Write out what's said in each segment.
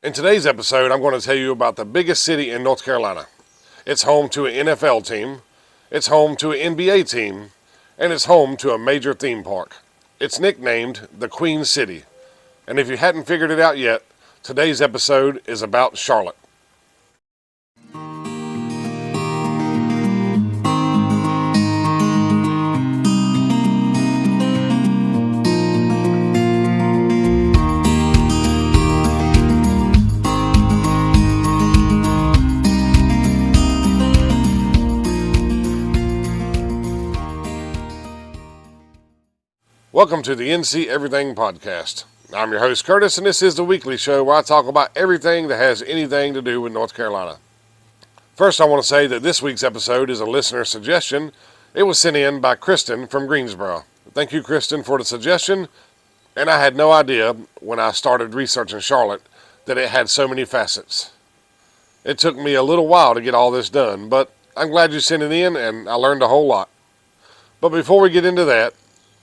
In today's episode, I'm going to tell you about the biggest city in North Carolina. It's home to an NFL team, it's home to an NBA team, and it's home to a major theme park. It's nicknamed the Queen City. And if you hadn't figured it out yet, today's episode is about Charlotte. Welcome to the NC Everything Podcast. I'm your host, Curtis, and this is the weekly show where I talk about everything that has anything to do with North Carolina. First, I want to say that this week's episode is a listener suggestion. It was sent in by Kristen from Greensboro. Thank you, Kristen, for the suggestion, and I had no idea when I started researching Charlotte that it had so many facets. It took me a little while to get all this done, but I'm glad you sent it in, and I learned a whole lot. But before we get into that,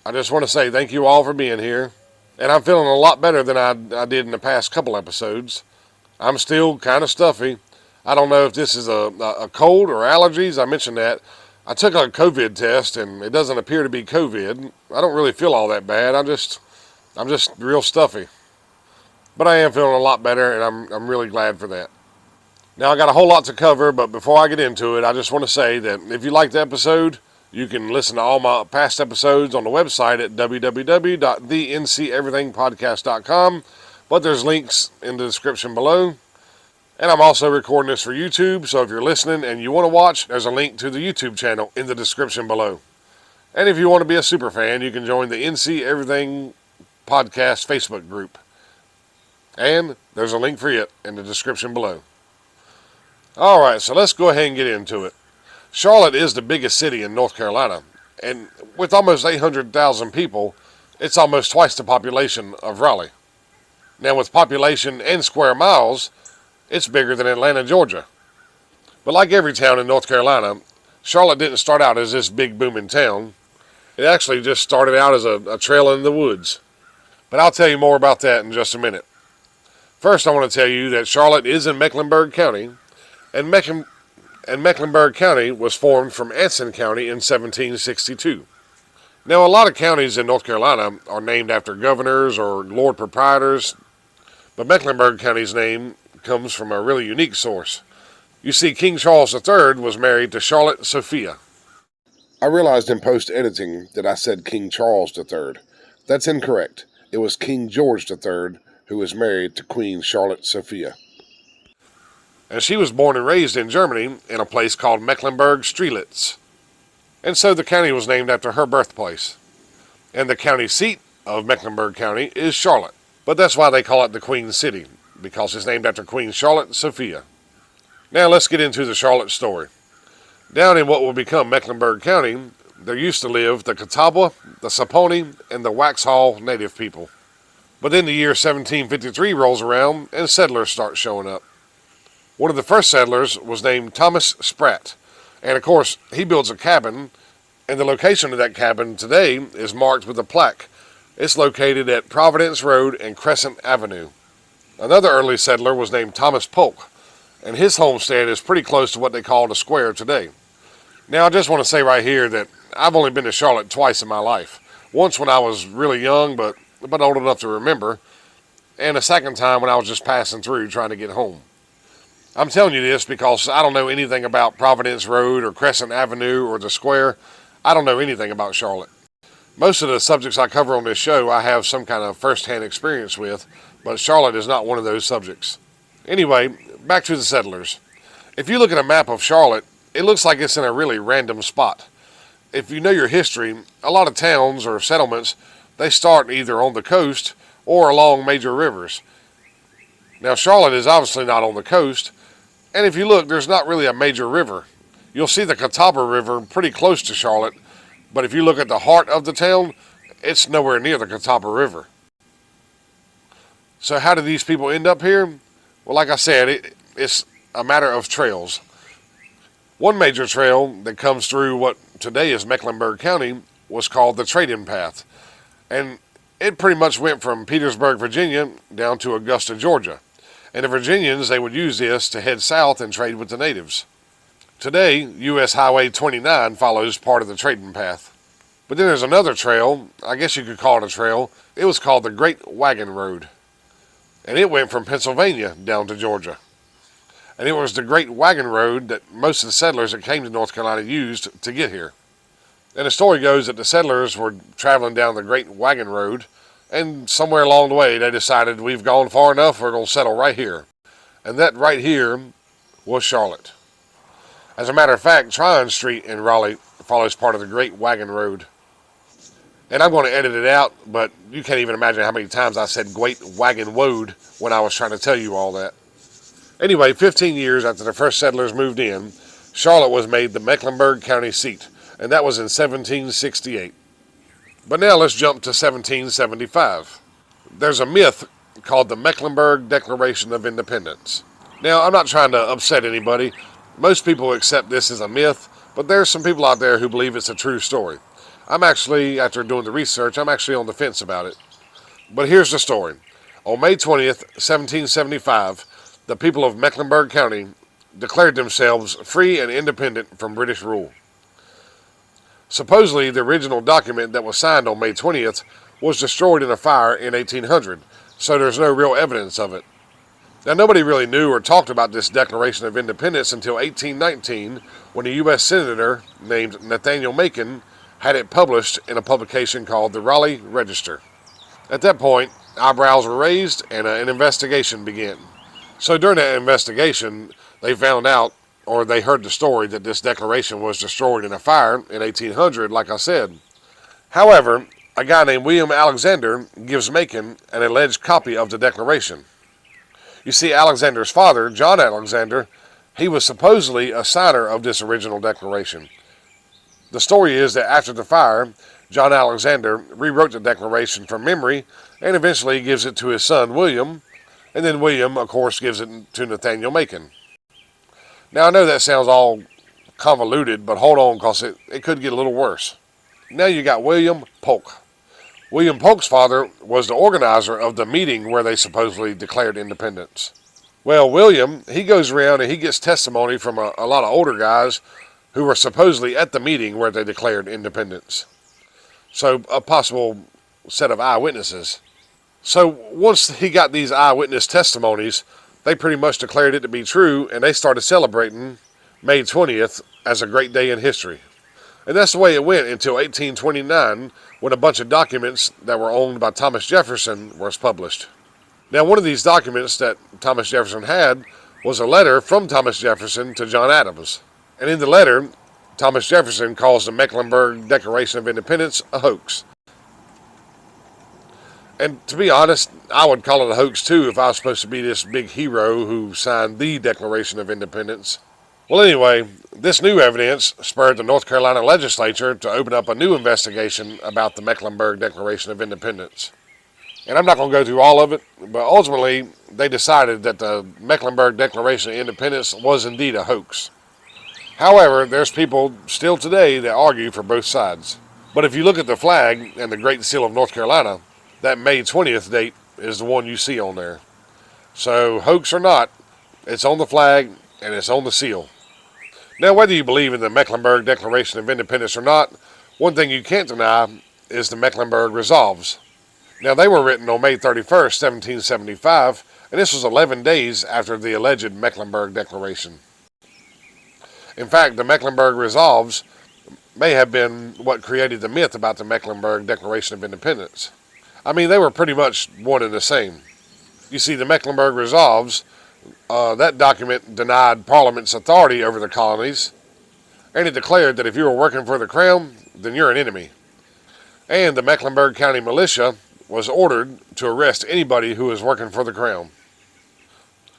I just want to say thank you all for being here, and I'm feeling a lot better than I did in the past couple episodes. I'm still kind of stuffy. I don't know if this is a cold or allergies. I mentioned that. I took a COVID test, and it doesn't appear to be COVID. I don't really feel all that bad. I'm just real stuffy. But I am feeling a lot better, and I'm really glad for that. Now, I got a whole lot to cover, but before I get into it, I just want to say that if you liked the episode, you can listen to all my past episodes on the website at www.thenceverythingpodcast.com, but there's links in the description below. And I'm also recording this for YouTube, so if you're listening and you want to watch, there's a link to the YouTube channel in the description below. And if you want to be a super fan, you can join the NC Everything Podcast Facebook group. And there's a link for it in the description below. Alright, so let's go ahead and get into it. Charlotte is the biggest city in North Carolina, and with almost 800,000 people, it's almost twice the population of Raleigh. Now, with population and square miles, it's bigger than Atlanta, Georgia. But like every town in North Carolina, Charlotte didn't start out as this big booming town. It actually just started out as a trail in the woods. But I'll tell you more about that in just a minute. First, I want to tell you that Charlotte is in Mecklenburg County, and Mecklenburg County was formed from Anson County in 1762. Now, a lot of counties in North Carolina are named after governors or lord proprietors, but Mecklenburg County's name comes from a really unique source. You see, King Charles III was married to Charlotte Sophia. I realized in post-editing that I said King Charles III. That's incorrect. It was King George III who was married to Queen Charlotte Sophia. And she was born and raised in Germany in a place called Mecklenburg Strelitz. And so the county was named after her birthplace. And the county seat of Mecklenburg County is Charlotte. But that's why they call it the Queen City, because it's named after Queen Charlotte Sophia. Now let's get into the Charlotte story. Down in what will become Mecklenburg County, there used to live the Catawba, the Saponi, and the Waxhaw native people. But then the year 1753 rolls around and settlers start showing up. One of the first settlers was named Thomas Spratt, and of course he builds a cabin, and the location of that cabin today is marked with a plaque. It's located at Providence Road and Crescent Avenue. Another early settler was named Thomas Polk, and his homestead is pretty close to what they call the square today. Now I just want to say right here that I've only been to Charlotte twice in my life. Once when I was really young, but old enough to remember, and a second time when I was just passing through trying to get home. I'm telling you this because I don't know anything about Providence Road or Crescent Avenue or the square. I don't know anything about Charlotte. Most of the subjects I cover on this show I have some kind of first-hand experience with, but Charlotte is not one of those subjects. Anyway, back to the settlers. If you look at a map of Charlotte, it looks like it's in a really random spot. If you know your history, a lot of towns or settlements, they start either on the coast or along major rivers. Now, Charlotte is obviously not on the coast, and if you look, there's not really a major river. You'll see the Catawba River pretty close to Charlotte, but if you look at the heart of the town, it's nowhere near the Catawba River. So how did these people end up here? Well, like I said, it's a matter of trails. One major trail that comes through what today is Mecklenburg County was called the Trading Path, and it pretty much went from Petersburg, Virginia, down to Augusta, Georgia. And the Virginians, they would use this to head south and trade with the natives. Today, U.S. Highway 29 follows part of the trading path. But then there's another trail, I guess you could call it a trail. It was called the Great Wagon Road. And it went from Pennsylvania down to Georgia. And it was the Great Wagon Road that most of the settlers that came to North Carolina used to get here. And the story goes that the settlers were traveling down the Great Wagon Road, and somewhere along the way they decided, we've gone far enough, we're going to settle right here. And that right here was Charlotte. As a matter of fact, Tryon Street in Raleigh follows part of the Great Wagon Road. And I'm going to edit it out, but you can't even imagine how many times I said Great Wagon Road when I was trying to tell you all that. Anyway, 15 years after the first settlers moved in, Charlotte was made the Mecklenburg County seat, and that was in 1768. But now let's jump to 1775. There's a myth called the Mecklenburg Declaration of Independence. Now, I'm not trying to upset anybody. Most people accept this as a myth, but there's some people out there who believe it's a true story. After doing the research, I'm actually on the fence about it. But here's the story. On May 20th, 1775, the people of Mecklenburg County declared themselves free and independent from British rule. Supposedly, the original document that was signed on May 20th was destroyed in a fire in 1800, so there's no real evidence of it. Now, nobody really knew or talked about this Declaration of Independence until 1819, when a U.S. senator named Nathaniel Macon had it published in a publication called the Raleigh Register. At that point, eyebrows were raised and an investigation began. So during that investigation, they found out, or they heard the story, that this declaration was destroyed in a fire in 1800, like I said. However, a guy named William Alexander gives Macon an alleged copy of the declaration. You see, Alexander's father, John Alexander, he was supposedly a signer of this original declaration. The story is that after the fire, John Alexander rewrote the declaration from memory and eventually gives it to his son, William, and then William, of course, gives it to Nathaniel Macon. Now, I know that sounds all convoluted, but hold on, because it could get a little worse. Now you got William Polk. William Polk's father was the organizer of the meeting where they supposedly declared independence. Well, William, he goes around and he gets testimony from a lot of older guys who were supposedly at the meeting where they declared independence. So, a possible set of eyewitnesses. So, once he got these eyewitness testimonies, they pretty much declared it to be true, and they started celebrating May 20th as a great day in history. And that's the way it went until 1829, when a bunch of documents that were owned by Thomas Jefferson was published. Now, one of these documents that Thomas Jefferson had was a letter from Thomas Jefferson to John Adams. And in the letter, Thomas Jefferson calls the Mecklenburg Declaration of Independence a hoax. And to be honest, I would call it a hoax too if I was supposed to be this big hero who signed the Declaration of Independence. Well, anyway, this new evidence spurred the North Carolina legislature to open up a new investigation about the Mecklenburg Declaration of Independence. And I'm not going to go through all of it, but ultimately they decided that the Mecklenburg Declaration of Independence was indeed a hoax. However, there's people still today that argue for both sides. But if you look at the flag and the Great Seal of North Carolina, that May 20th date is the one you see on there. So, hoax or not, it's on the flag and it's on the seal. Now, whether you believe in the Mecklenburg Declaration of Independence or not, one thing you can't deny is the Mecklenburg Resolves. Now, they were written on May 31st, 1775, and this was 11 days after the alleged Mecklenburg Declaration. In fact, the Mecklenburg Resolves may have been what created the myth about the Mecklenburg Declaration of Independence. I mean, they were pretty much one and the same. You see, the Mecklenburg Resolves, that document denied Parliament's authority over the colonies, and it declared that if you were working for the Crown, then you're an enemy. And the Mecklenburg County Militia was ordered to arrest anybody who was working for the Crown.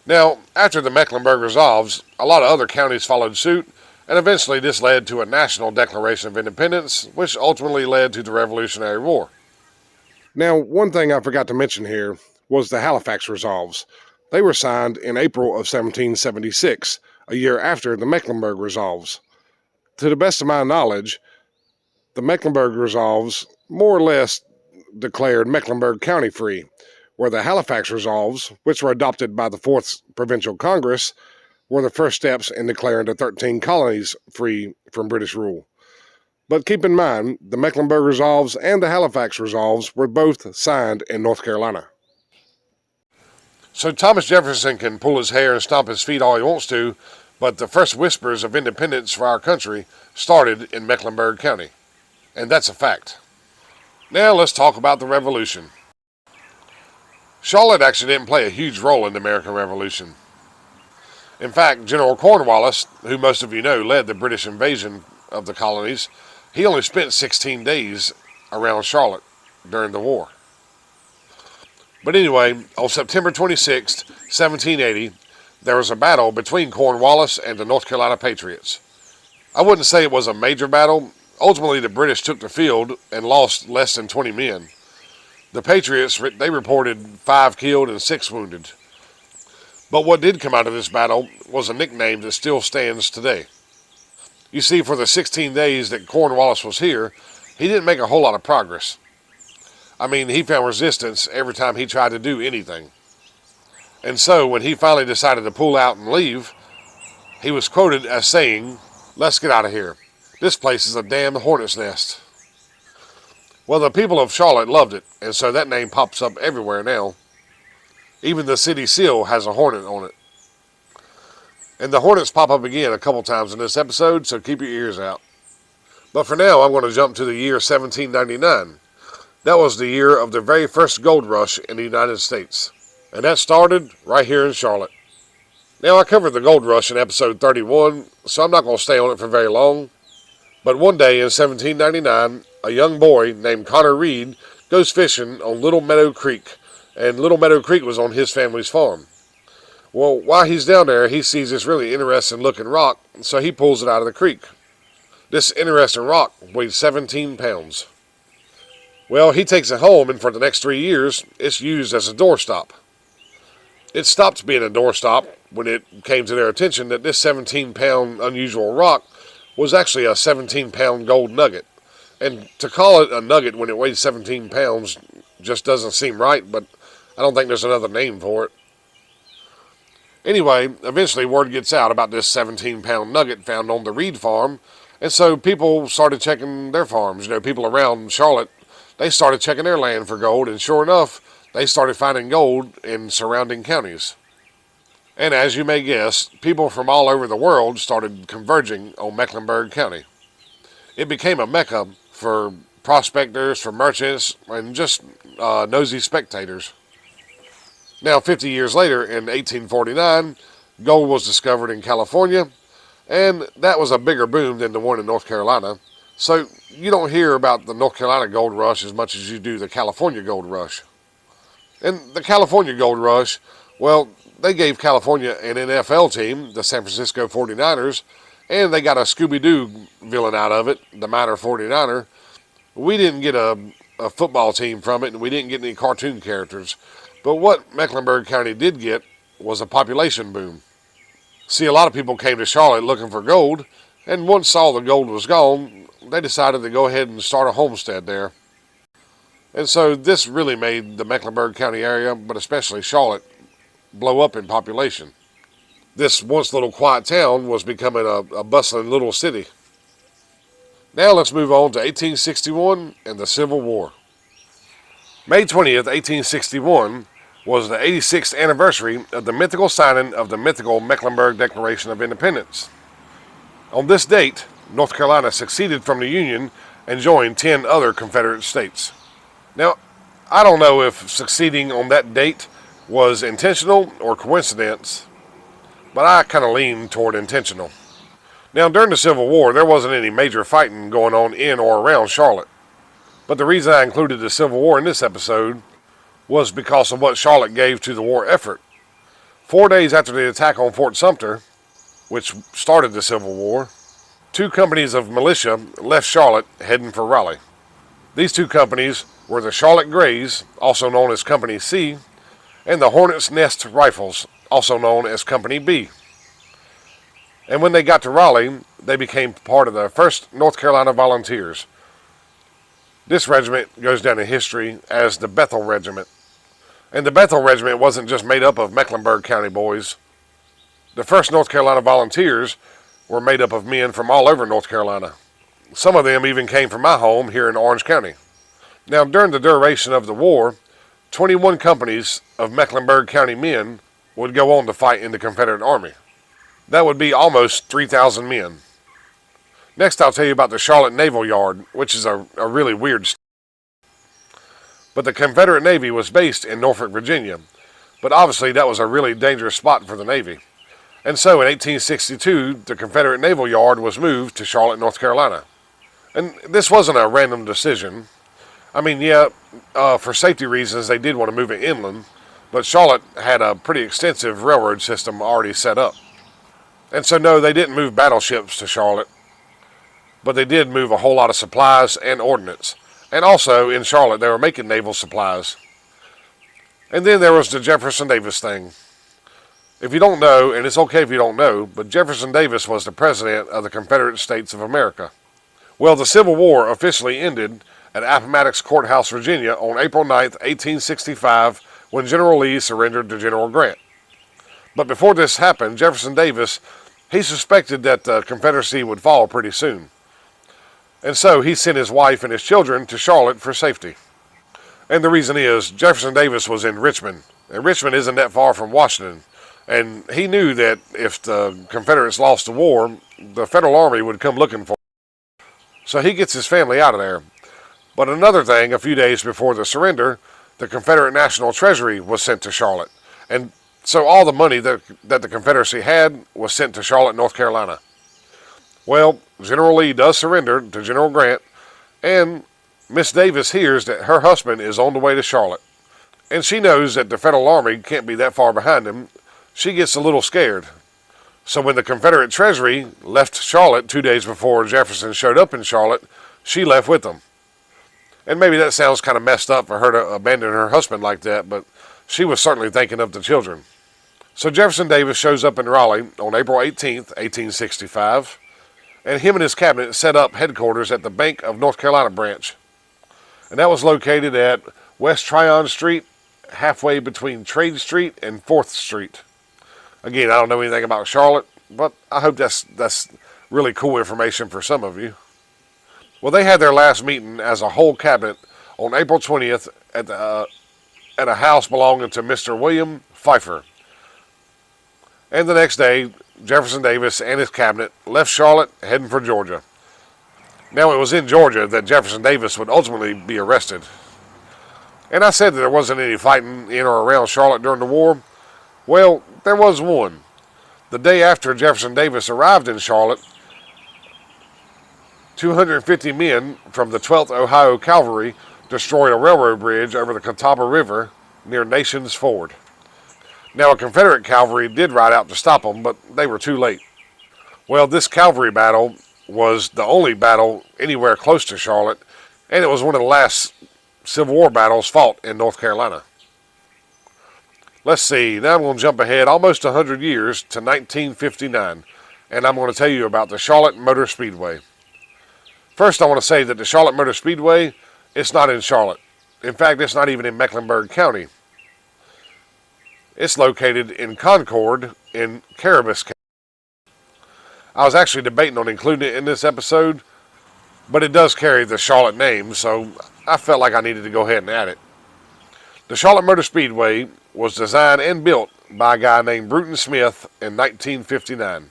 Now, after the Mecklenburg Resolves, a lot of other counties followed suit, and eventually this led to a national Declaration of Independence, which ultimately led to the Revolutionary War. Now, one thing I forgot to mention here was the Halifax Resolves. They were signed in April of 1776, a year after the Mecklenburg Resolves. To the best of my knowledge, the Mecklenburg Resolves more or less declared Mecklenburg County free, where the Halifax Resolves, which were adopted by the 4th Provincial Congress, were the first steps in declaring the 13 colonies free from British rule. But keep in mind, the Mecklenburg Resolves and the Halifax Resolves were both signed in North Carolina. So Thomas Jefferson can pull his hair and stomp his feet all he wants to, but the first whispers of independence for our country started in Mecklenburg County. And that's a fact. Now let's talk about the Revolution. Charlotte actually didn't play a huge role in the American Revolution. In fact, General Cornwallis, who most of you know led the British invasion of the colonies, he only spent 16 days around Charlotte during the war. But anyway, on September 26, 1780, there was a battle between Cornwallis and the North Carolina Patriots. I wouldn't say it was a major battle. Ultimately, the British took the field and lost less than 20 men. The Patriots, they reported 5 killed and 6 wounded. But what did come out of this battle was a nickname that still stands today. You see, for the 16 days that Cornwallis was here, he didn't make a whole lot of progress. I mean, he found resistance every time he tried to do anything. And so, when he finally decided to pull out and leave, he was quoted as saying, "Let's get out of here. This place is a damn hornet's nest." Well, the people of Charlotte loved it, and so that name pops up everywhere now. Even the city seal has a hornet on it. And the Hornets pop up again a couple times in this episode, so keep your ears out. But for now, I'm going to jump to the year 1799. That was the year of the very first gold rush in the United States. And that started right here in Charlotte. Now, I covered the gold rush in episode 31, so I'm not going to stay on it for very long. But one day in 1799, a young boy named Connor Reed goes fishing on Little Meadow Creek. And Little Meadow Creek was on his family's farm. Well, while he's down there, he sees this really interesting looking rock, so he pulls it out of the creek. This interesting rock weighed 17 pounds. Well, he takes it home, and for the next 3 years, it's used as a doorstop. It stopped being a doorstop when it came to their attention that this 17-pound unusual rock was actually a 17-pound gold nugget. And to call it a nugget when it weighs 17 pounds just doesn't seem right, but I don't think there's another name for it. Anyway, eventually word gets out about this 17-pound nugget found on the Reed farm, and so people started checking their farms. People around Charlotte, they started checking their land for gold, and sure enough, they started finding gold in surrounding counties. And as you may guess, people from all over the world started converging on Mecklenburg County. It became a mecca for prospectors, for merchants, and just nosy spectators. Now, 50 years later, in 1849, gold was discovered in California, and that was a bigger boom than the one in North Carolina. So you don't hear about the North Carolina gold rush as much as you do the California gold rush. And the California gold rush, well, they gave California an NFL team, the San Francisco 49ers, and they got a Scooby-Doo villain out of it, the Miner 49er. We didn't get a football team from it, and we didn't get any cartoon characters. But what Mecklenburg County did get was a population boom. See, a lot of people came to Charlotte looking for gold, and once all the gold was gone, they decided to go ahead and start a homestead there. And so this really made the Mecklenburg County area, but especially Charlotte, blow up in population. This once little quiet town was becoming a bustling little city. Now let's move on to 1861 and the Civil War. May 20th, 1861 was the 86th anniversary of the mythical signing of the mythical Mecklenburg Declaration of Independence. On this date, North Carolina seceded from the Union and joined 10 other Confederate states. Now, I don't know if succeeding on that date was intentional or coincidence, but I kind of lean toward intentional. Now, during the Civil War, there wasn't any major fighting going on in or around Charlotte. But the reason I included the Civil War in this episode was because of what Charlotte gave to the war effort. 4 days after the attack on Fort Sumter, which started the Civil War, 2 companies of militia left Charlotte heading for Raleigh. These 2 companies were the Charlotte Grays, also known as Company C, and the Hornets Nest Rifles, also known as Company B. And when they got to Raleigh, they became part of the 1st North Carolina Volunteers. This regiment goes down in history as the Bethel Regiment. And the Bethel Regiment wasn't just made up of Mecklenburg County boys. The 1st North Carolina Volunteers were made up of men from all over North Carolina. Some of them even came from my home here in Orange County. Now, during the duration of the war, 21 companies of Mecklenburg County men would go on to fight in the Confederate Army. That would be almost 3,000 men. Next, I'll tell you about the Charlotte Naval Yard, which is a really weird story. But the Confederate Navy was based in Norfolk, Virginia. But obviously, that was a really dangerous spot for the Navy. And so, in 1862, the Confederate Naval Yard was moved to Charlotte, North Carolina. And this wasn't a random decision. I mean, yeah, for safety reasons, they did want to move it inland. But Charlotte had a pretty extensive railroad system already set up. And so, no, they didn't move battleships to Charlotte. But they did move a whole lot of supplies and ordnance. And also, in Charlotte, they were making naval supplies. And then there was the Jefferson Davis thing. If you don't know, and it's okay if you don't know, but Jefferson Davis was the president of the Confederate States of America. Well, the Civil War officially ended at Appomattox Courthouse, Virginia on April 9th, 1865, when General Lee surrendered to General Grant. But before this happened, Jefferson Davis, he suspected that the Confederacy would fall pretty soon. And so he sent his wife and his children to Charlotte for safety. And the reason is, Jefferson Davis was in Richmond. And Richmond isn't that far from Washington. And he knew that if the Confederates lost the war, the Federal Army would come looking for him. So he gets his family out of there. But another thing, a few days before the surrender, the Confederate National Treasury was sent to Charlotte. And so all the money that the Confederacy had was sent to Charlotte, North Carolina. Well, General Lee does surrender to General Grant, and Miss Davis hears that her husband is on the way to Charlotte. And she knows that the Federal Army can't be that far behind him. She gets a little scared. So when the Confederate Treasury left Charlotte 2 days before Jefferson showed up in Charlotte, she left with them. And maybe that sounds kind of messed up for her to abandon her husband like that, but she was certainly thinking of the children. So Jefferson Davis shows up in Raleigh on April 18th, 1865, and him and his cabinet set up headquarters at the Bank of North Carolina branch. And that was located at West Tryon Street, halfway between Trade Street and 4th Street. Again, I don't know anything about Charlotte, but I hope that's really cool information for some of you. Well, they had their last meeting as a whole cabinet on April 20th at a house belonging to Mr. William Pfeiffer. And the next day, Jefferson Davis and his cabinet left Charlotte, heading for Georgia. Now, it was in Georgia that Jefferson Davis would ultimately be arrested. And I said that there wasn't any fighting in or around Charlotte during the war. Well, there was one. The day after Jefferson Davis arrived in Charlotte, 250 men from the 12th Ohio Cavalry destroyed a railroad bridge over the Catawba River near Nation's Ford. Now, a Confederate cavalry did ride out to stop them, but they were too late. Well, this cavalry battle was the only battle anywhere close to Charlotte, and it was one of the last Civil War battles fought in North Carolina. Let's see, now I'm going to jump ahead almost 100 years to 1959, and I'm going to tell you about the Charlotte Motor Speedway. First, I want to say that the Charlotte Motor Speedway, it's not in Charlotte. In fact, it's not even in Mecklenburg County. It's located in Concord in Carowinds County. I was actually debating on including it in this episode, but it does carry the Charlotte name, so I felt like I needed to go ahead and add it. The Charlotte Motor Speedway was designed and built by a guy named Bruton Smith in 1959.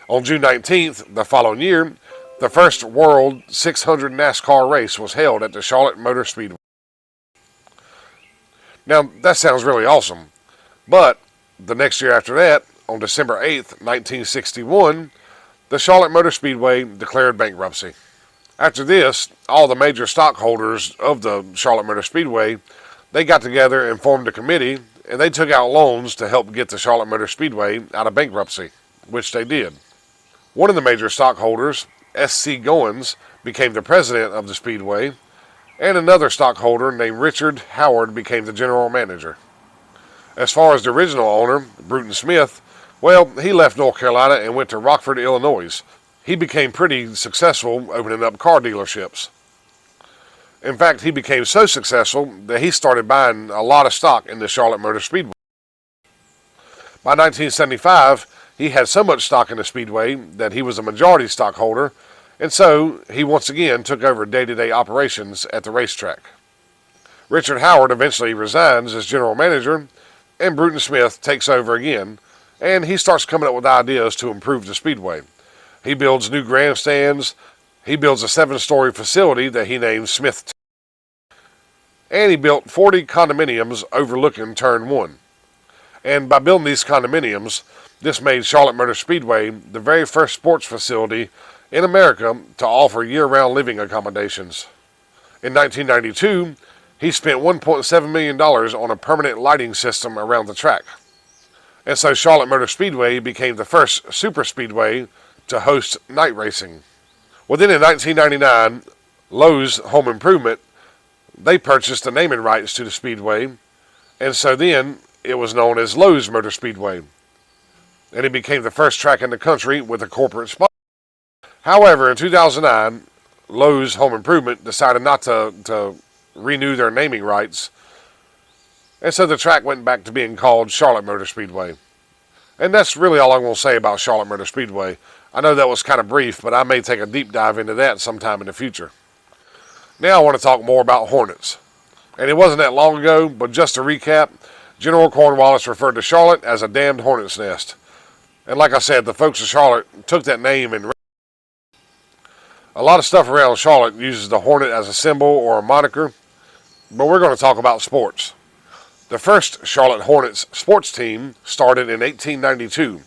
On June 19th, the following year, the first World 600 NASCAR race was held at the Charlotte Motor Speedway. Now, that sounds really awesome, but the next year after that, on December 8th, 1961, the Charlotte Motor Speedway declared bankruptcy. After this, all the major stockholders of the Charlotte Motor Speedway, they got together and formed a committee, and they took out loans to help get the Charlotte Motor Speedway out of bankruptcy, which they did. One of the major stockholders, S.C. Goins, became the president of the Speedway, and another stockholder named Richard Howard became the general manager. As far as the original owner, Bruton Smith, well, he left North Carolina and went to Rockford, Illinois. He became pretty successful opening up car dealerships. In fact, he became so successful that he started buying a lot of stock in the Charlotte Motor Speedway. By 1975, he had so much stock in the Speedway that he was a majority stockholder, and so he once again took over day-to-day operations at the racetrack. Richard Howard eventually resigns as general manager, and Bruton Smith takes over again, and he starts coming up with ideas to improve the Speedway. He builds new grandstands. He builds a 7-story facility that he named Smith. And he built 40 condominiums overlooking Turn 1. And by building these condominiums, this made Charlotte Motor Speedway the very first sports facility in America to offer year-round living accommodations. In 1992, he spent $1.7 million on a permanent lighting system around the track. And so Charlotte Motor Speedway became the first super speedway to host night racing. Well, then in 1999, Lowe's Home Improvement, they purchased the naming rights to the speedway, and so then it was known as Lowe's Motor Speedway. And it became the first track in the country with a corporate sponsor. However, in 2009, Lowe's Home Improvement decided not to renew their naming rights, and so the track went back to being called Charlotte Motor Speedway. And that's really all I'm going to say about Charlotte Motor Speedway. I know that was kind of brief, but I may take a deep dive into that sometime in the future. Now I want to talk more about Hornets. And it wasn't that long ago, but just to recap, General Cornwallis referred to Charlotte as a damned hornet's nest. And like I said, the folks of Charlotte took that name and a lot of stuff around Charlotte uses the hornet as a symbol or a moniker, but we're going to talk about sports. The first Charlotte Hornets sports team started in 1892.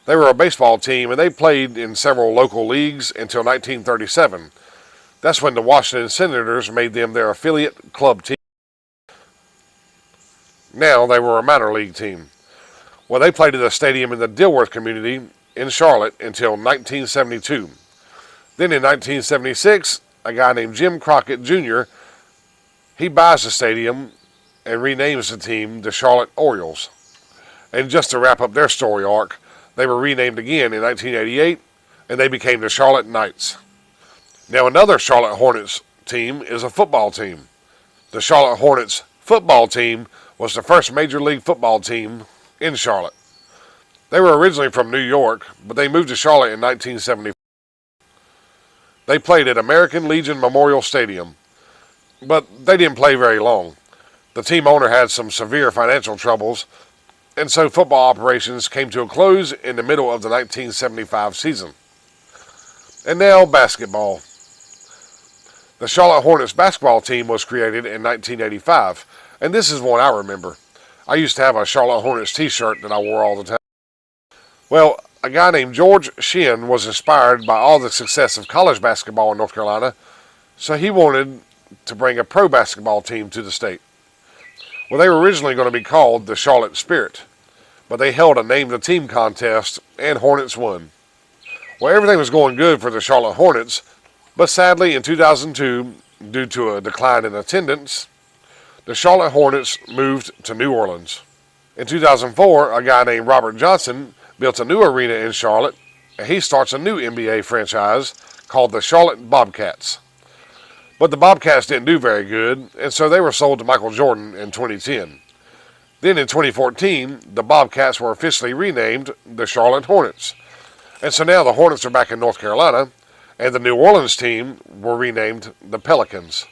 They were a baseball team, and they played in several local leagues until 1937. That's when the Washington Senators made them their affiliate club team. Now they were a minor league team. Well, they played at a stadium in the Dilworth community in Charlotte until 1972. Then in 1976, a guy named Jim Crockett Jr., he buys the stadium and renames the team the Charlotte Orioles. And just to wrap up their story arc, they were renamed again in 1988, and they became the Charlotte Knights. Now another Charlotte Hornets team is a football team. The Charlotte Hornets football team was the first Major League football team in Charlotte. They were originally from New York, but they moved to Charlotte in 1974. They played at American Legion Memorial Stadium, but they didn't play very long. The team owner had some severe financial troubles, and so football operations came to a close in the middle of the 1975 season. And now basketball. The Charlotte Hornets basketball team was created in 1985, and this is one I remember. I used to have a Charlotte Hornets t-shirt that I wore all the time. Well, a guy named George Shinn was inspired by all the success of college basketball in North Carolina, so he wanted to bring a pro basketball team to the state. Well, they were originally going to be called the Charlotte Spirit, but they held a name the team contest, and Hornets won. Well, everything was going good for the Charlotte Hornets, but sadly in 2002, due to a decline in attendance, the Charlotte Hornets moved to New Orleans. In 2004, a guy named Robert Johnson built a new arena in Charlotte, and he starts a new NBA franchise called the Charlotte Bobcats. But the Bobcats didn't do very good, and so they were sold to Michael Jordan in 2010. Then in 2014, the Bobcats were officially renamed the Charlotte Hornets. And so now the Hornets are back in North Carolina, and the New Orleans team were renamed the Pelicans.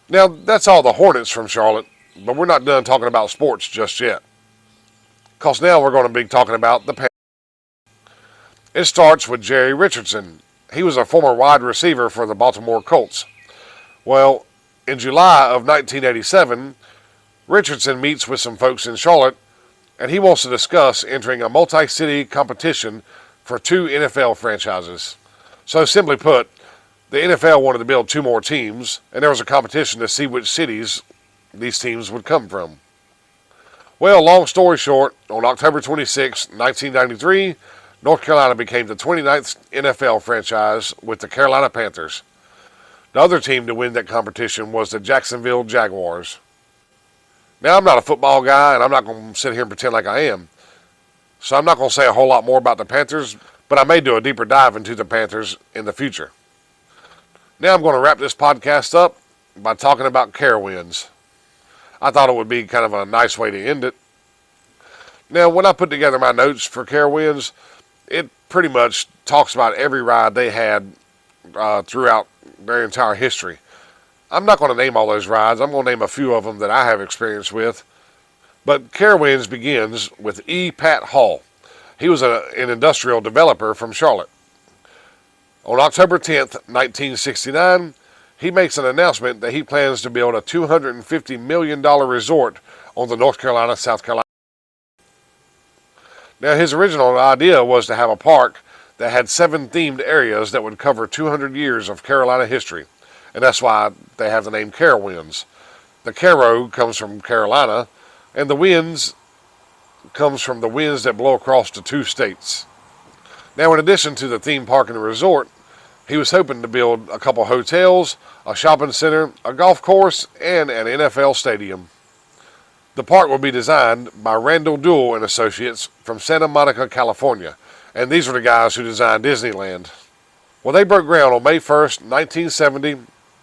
Now, that's all the Hornets from Charlotte, but we're not done talking about sports just yet. Because now we're going to be talking about the Panthers. It starts with Jerry Richardson. He was a former wide receiver for the Baltimore Colts. Well, in July of 1987, Richardson meets with some folks in Charlotte, and he wants to discuss entering a multi-city competition for 2 NFL franchises. So simply put, the NFL wanted to build 2 more teams, and there was a competition to see which cities these teams would come from. Well, long story short, on October 26, 1993, North Carolina became the 29th NFL franchise with the Carolina Panthers. The other team to win that competition was the Jacksonville Jaguars. Now, I'm not a football guy, and I'm not going to sit here and pretend like I am. So I'm not going to say a whole lot more about the Panthers, but I may do a deeper dive into the Panthers in the future. Now I'm going to wrap this podcast up, by talking about Carowinds. I thought it would be kind of a nice way to end it. Now, when I put together my notes for Carowinds, it pretty much talks about every ride they had throughout their entire history. I'm not going to name all those rides. I'm going to name a few of them that I have experience with. But Carowinds begins with E. Pat Hall. He was an industrial developer from Charlotte. On October 10th, 1969, he makes an announcement that he plans to build a $250 million resort on the North Carolina-South Carolina. Now, his original idea was to have a park that had 7 themed areas that would cover 200 years of Carolina history. And that's why they have the name Carowinds. The Caro comes from Carolina, and the winds comes from the winds that blow across the 2 states. Now, in addition to the theme park and the resort, he was hoping to build a couple hotels, a shopping center, a golf course, and an NFL stadium. The park will be designed by Randall Duell and Associates from Santa Monica, California. And these are the guys who designed Disneyland. Well, they broke ground on May 1st, 1970,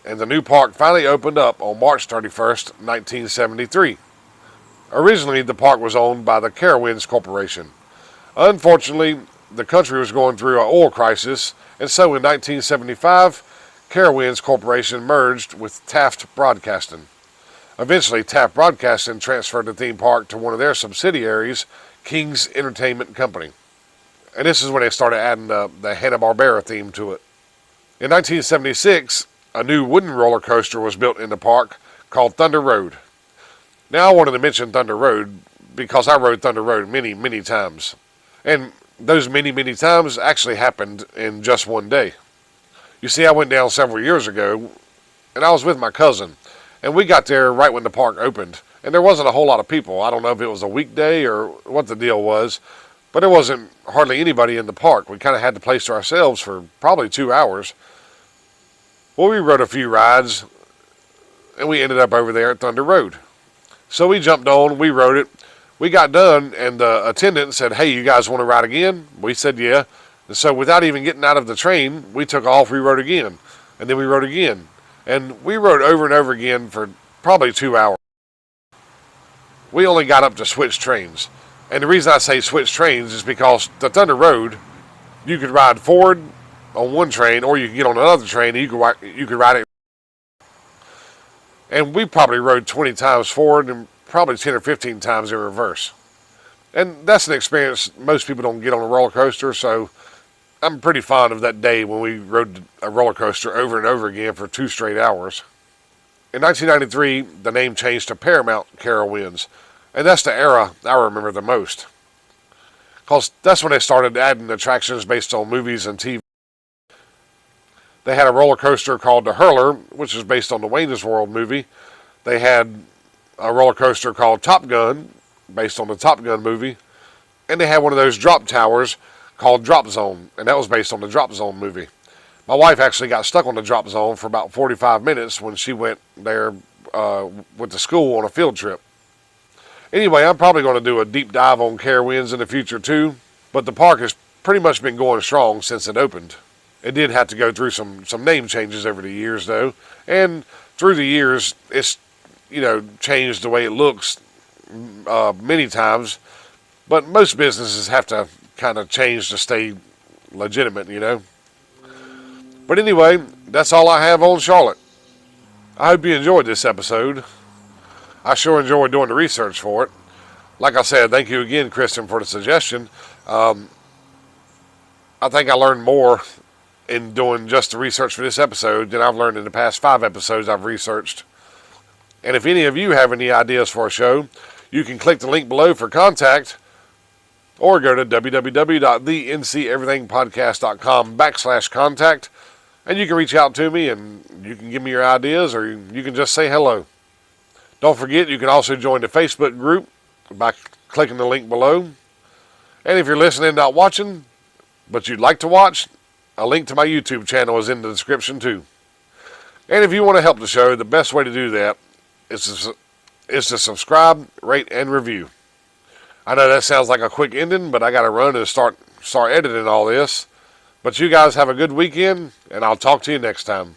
and the new park finally opened up on March 31st, 1973. Originally, the park was owned by the Carowinds Corporation. Unfortunately, the country was going through an oil crisis, and so in 1975, Carowinds Corporation merged with Taft Broadcasting. Eventually, Taft Broadcasting transferred the theme park to one of their subsidiaries, King's Entertainment Company. And this is when they started adding the Hanna-Barbera theme to it. In 1976, a new wooden roller coaster was built in the park called Thunder Road. Now, I wanted to mention Thunder Road because I rode Thunder Road many, many times. And those many, many times actually happened in just one day. You see, I went down several years ago, and I was with my cousin. And we got there right when the park opened. And there wasn't a whole lot of people. I don't know if it was a weekday or what the deal was. But there wasn't hardly anybody in the park. We kind of had the place to ourselves for probably 2 hours. Well, we rode a few rides. And we ended up over there at Thunder Road. So we jumped on. We rode it. We got done. And the attendant said, "Hey, you guys want to ride again?" We said, "Yeah." And so without even getting out of the train, we took off. We rode again. And then we rode again. And we rode over and over again for probably 2 hours. We only got up to switch trains. And the reason I say switch trains is because the Thunder Road, you could ride forward on one train, or you could get on another train and you could ride it. And we probably rode 20 times forward and probably 10 or 15 times in reverse. And that's an experience most people don't get on a roller coaster, so I'm pretty fond of that day when we rode a roller coaster over and over again for 2 straight hours. In 1993, the name changed to Paramount Carowinds, and that's the era I remember the most. Because that's when they started adding attractions based on movies and TV. They had a roller coaster called the Hurler, which is based on the Wayne's World movie. They had a roller coaster called Top Gun, based on the Top Gun movie. And they had one of those drop towers called Drop Zone, and that was based on the Drop Zone movie. My wife actually got stuck on the Drop Zone for about 45 minutes when she went there with the school on a field trip. Anyway, I'm probably going to do a deep dive on Carowinds in the future too, but the park has pretty much been going strong since it opened. It did have to go through some name changes over the years though, and through the years it's changed the way it looks many times, but most businesses have to kind of change to stay legitimate, But anyway, that's all I have on Charlotte. I hope you enjoyed this episode. I sure enjoyed doing the research for it. Like I said, thank you again, Kristen, for the suggestion. I think I learned more in doing just the research for this episode than I've learned in the past 5 episodes I've researched. And if any of you have any ideas for a show, you can click the link below for contact, or go to www.thenceverythingpodcast.com/contact, and you can reach out to me and you can give me your ideas, or you can just say hello. Don't forget, you can also join the Facebook group by clicking the link below. And if you're listening, not watching, but you'd like to watch, a link to my YouTube channel is in the description too. And if you want to help the show, the best way to do that is to subscribe, rate, and review. I know that sounds like a quick ending, but I got to run and start editing all this. But you guys have a good weekend, and I'll talk to you next time.